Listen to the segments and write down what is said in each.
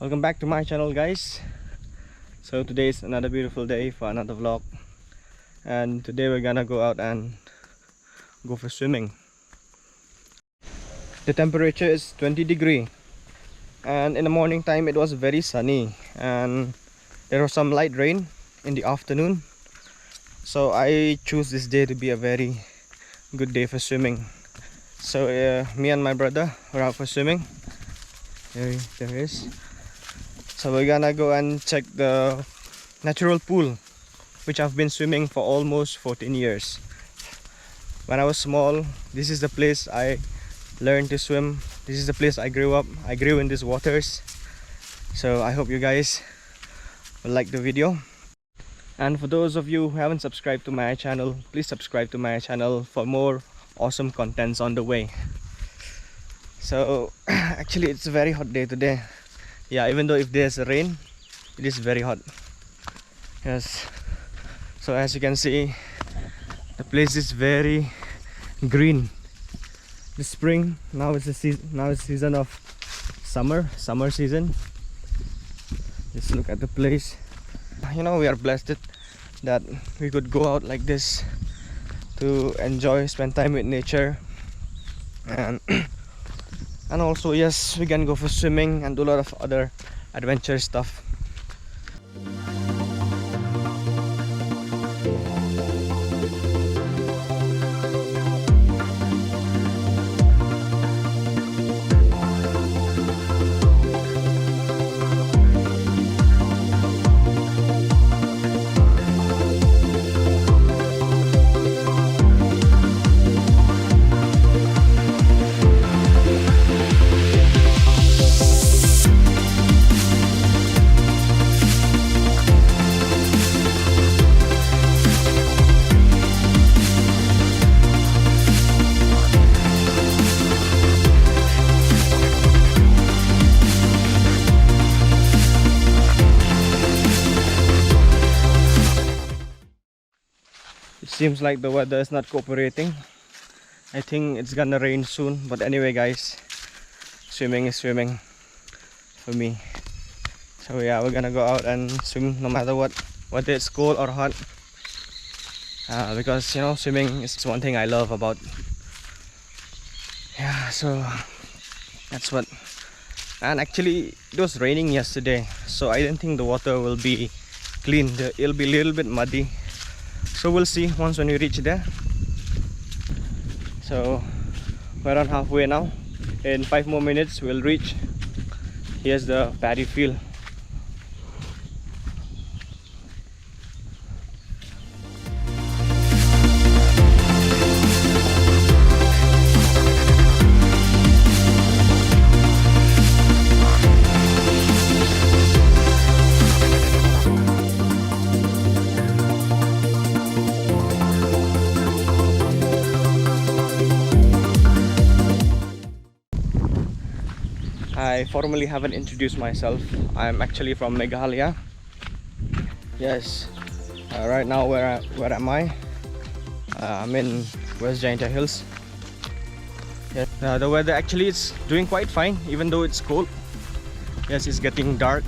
Welcome back to my channel, guys. So today is another beautiful day for another vlog, and today we're gonna go out and go for swimming. The temperature is 20 degree, and in the morning time it was very sunny, and there was some light rain in the afternoon. So I choose this day to be a very good day for swimming. So me and my brother were out for swimming. There he is. So we're gonna go and check the natural pool, which I've been swimming for almost 14 years. When I was small, this is the place I learned to swim. This is the place I grew up. I grew in these waters. So I hope you guys will like the video. And for those of you who haven't subscribed to my channel, please subscribe to my channel for more awesome contents on the way. So actually it's a very hot day today. Yeah, even though if there's rain, it is very hot. Yes. So as you can see, the place is very green. The spring, now is the season. Now is season of summer season. Just look at the place. You know, we are blessed that we could go out like this to enjoy, spend time with nature, and also, yes, we can go for swimming and do a lot of other adventure stuff. It seems like the weather is not cooperating. I think it's gonna rain soon, but anyway guys, swimming is swimming for me. So yeah, we're gonna go out and swim no matter what, whether it's cold or hot, because you know, swimming is one thing I love about. Yeah, so that's what. And actually it was raining yesterday, so I don't think the water will be clean. It'll be a little bit muddy. So we'll see once when we reach there. So we're around halfway now. In 5 more minutes we'll reach. Here's the paddy field. I formally haven't introduced myself. I'm actually from Meghalaya. Yes. Right now, where am I? I'm in West Jaintia Hills. Yes. The weather actually is doing quite fine, even though it's cold. Yes, it's getting dark.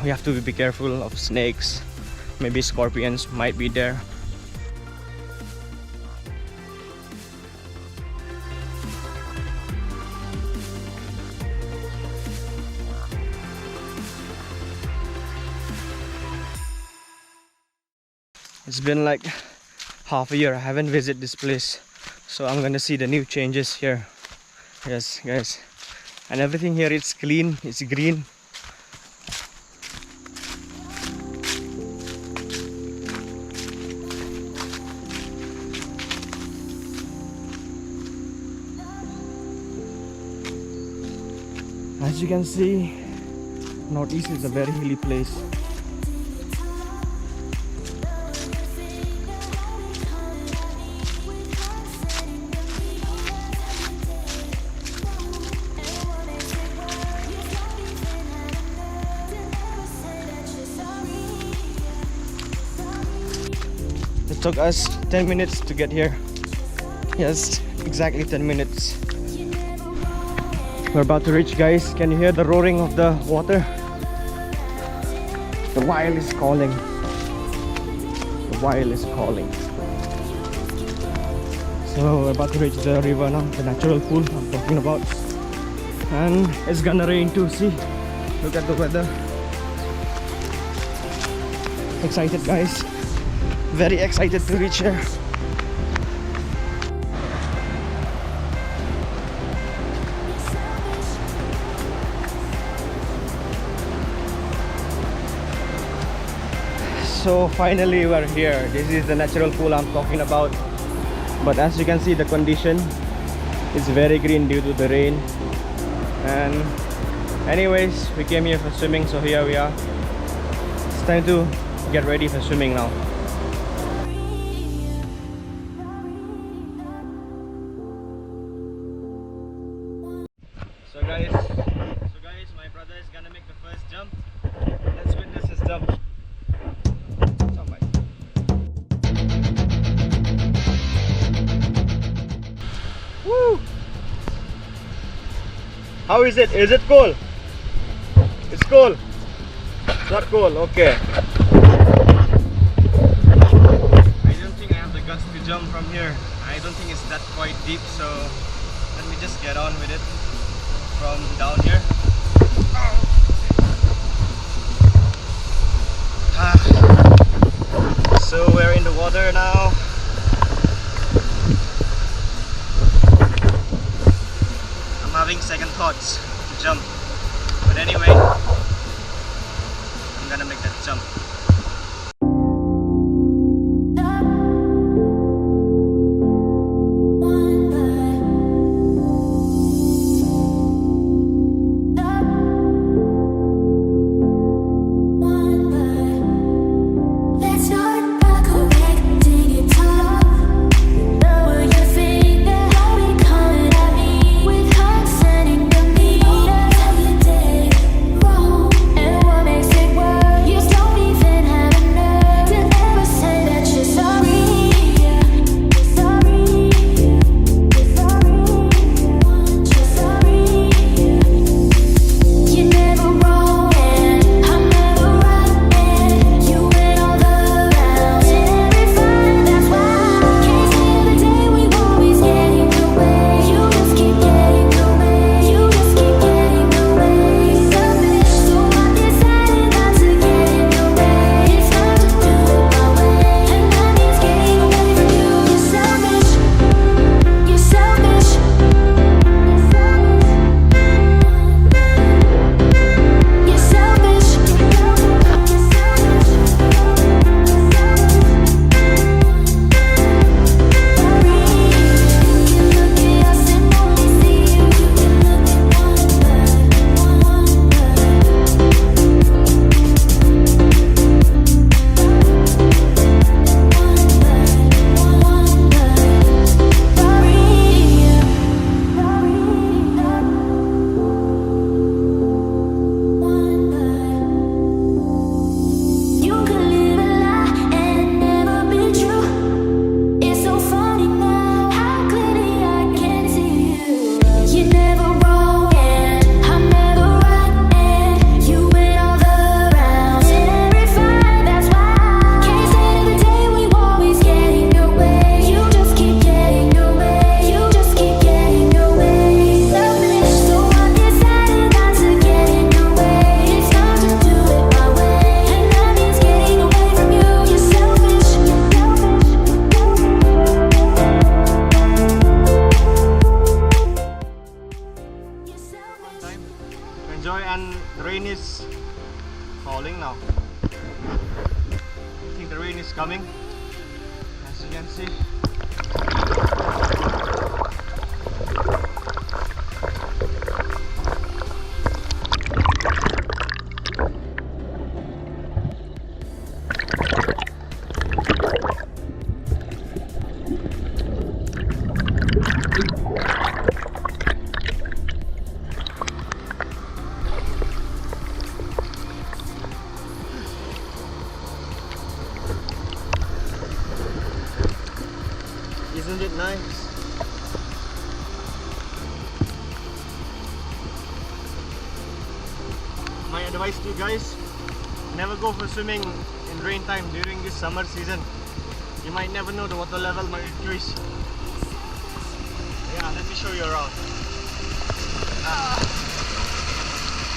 We have to be careful of snakes. Maybe scorpions might be there. It's been like half a year I haven't visited this place, so I'm gonna see the new changes here. Yes guys, and everything here is clean, it's green. As you can see, Northeast is a very hilly place. It took us 10 minutes to get here. Yes, exactly 10 minutes. We're about to reach, guys. Can you hear the roaring of the water? The whale is calling. The whale is calling. So we're about to reach the river now, the natural pool I'm talking about. And it's gonna rain too, see? Look at the weather. Excited, guys. Very excited to reach here. So finally we're here. This is the natural pool I'm talking about. But as you can see, the condition is very green due to the rain. And anyways, we came here for swimming, so here we are. It's time to get ready for swimming now. So guys, my brother is gonna make the first jump. Let's witness his jump. Woo! How is it? Is it cool? It's cool. It's not cool. Okay. I don't think I have the guts to jump from here. I don't think it's that quite deep, so let me just get on with it from down here. So we're in the water now. I'm having second thoughts to jump, but anyway, I'm gonna make that jump. Enjoy, and the rain is falling now. I think the rain is coming, as you can see. Isn't it nice? advice to you guys: never go for swimming in rain time during this summer season. You might never know, the water level might increase. Yeah, let me show you around.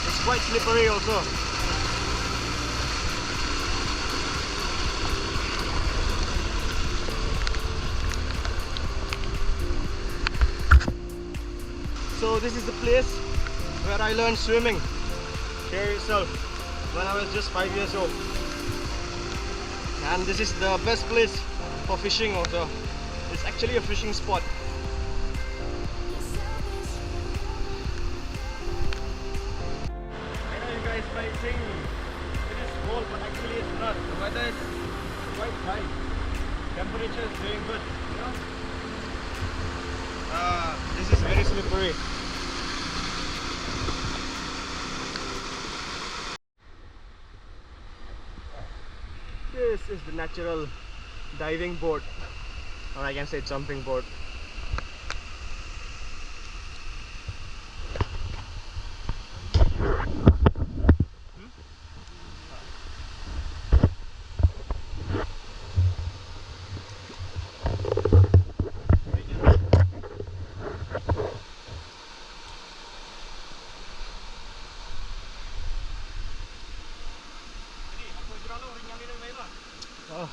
It's quite slippery also. So this is the place where I learned swimming. Hear yourself, when I was just 5 years old. And this is the best place for fishing also. It's actually a fishing spot. I know you guys might think it is cold, but actually it's not. The weather is quite high. Temperature is doing good, you know? This is very slippery. This is the natural diving board, or I can say jumping board. Oh.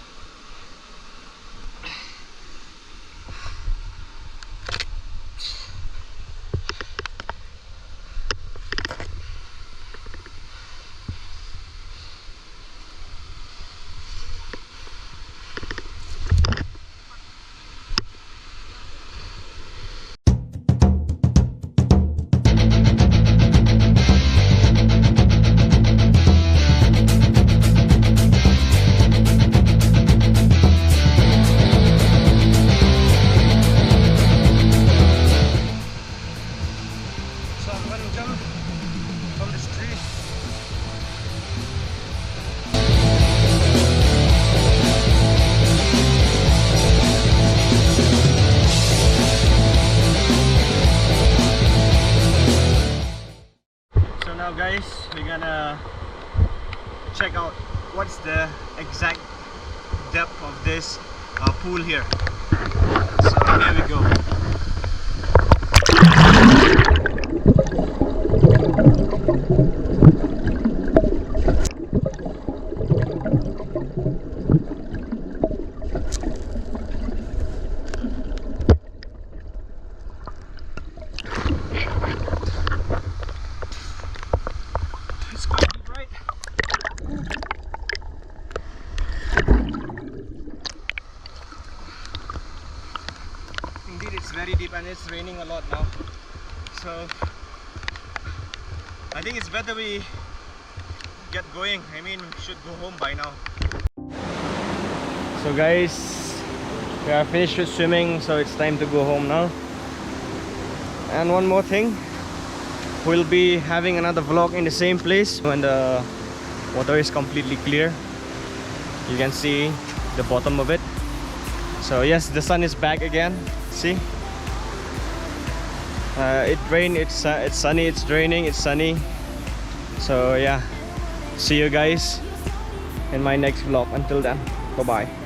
From this tree. So now guys, we're gonna check out what's the exact depth of this pool here. So here we go. It's quite deep, right? Indeed, it's very deep and it's raining a lot now. So I think it's better we get going. I mean, we should go home by now. So guys, we are finished with swimming, so it's time to go home now. And one more thing, we'll be having another vlog in the same place when the water is completely clear. You can see the bottom of it. So yes, the sun is back again. See, it rained, it's sunny, it's raining, it's sunny. So yeah, see you guys in my next vlog. Until then, bye bye.